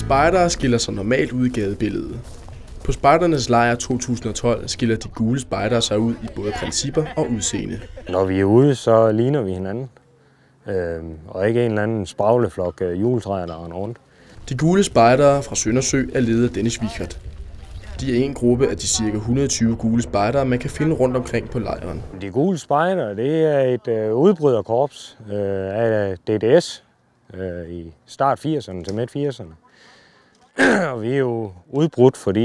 Spejdere skiller sig normalt ud i gadebilledet. På Spejdernes Lejr 2012 skiller de gule spejdere sig ud i både principper og udseende. Når vi er ude, så ligner vi hinanden. Og ikke en eller anden spragleflok juletræer, der render rundt. De gule spejdere fra Søndersø er ledet af Dennis Wichert. De er en gruppe af de ca. 120 gule spejdere, man kan finde rundt omkring på lejren. De gule spejdere, det er et udbryderkorps af DDS i start 80'erne til midt 80'erne. Og vi er jo udbrudt, fordi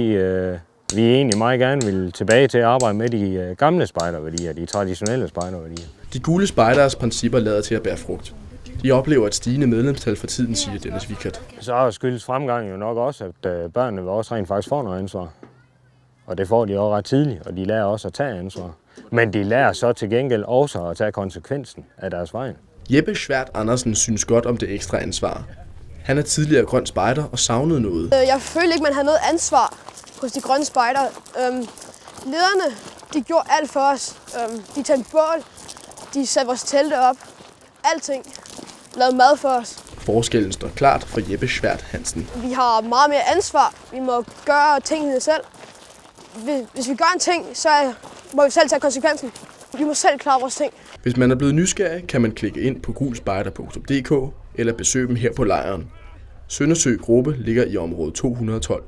vi egentlig meget gerne vil tilbage til at arbejde med de gamle spejderværdier, de traditionelle spejderværdier. De gule spejderes principper lader til at bære frugt. De oplever et stigende medlemstal for tiden, siger Dennis Wichert. Så skyldes fremgangen jo nok også, at børnene vil også rent faktisk få noget ansvar. Og det får de også ret tidligt, og de lærer også at tage ansvar. Men de lærer så til gengæld også at tage konsekvensen af deres fejl. Jeppe Schwert Andersen synes godt om det ekstra ansvar. Han er tidligere grøn spejder og savnede noget. Jeg følte ikke, man havde noget ansvar hos de grønne spejdere. Lederne, de gjorde alt for os. De tændte bål, de satte vores telte op. Alting. Lavede mad for os. Forskellen står klart for Jeppe Schwert Hansen. Vi har meget mere ansvar. Vi må gøre tingene selv. Hvis vi gør en ting, så må vi selv tage konsekvensen. Vi må selv klare vores ting. Hvis man er blevet nysgerrig, kan man klikke ind på gulspejder.dk eller besøge dem her på lejren. Søndersø Gruppe ligger i område 212.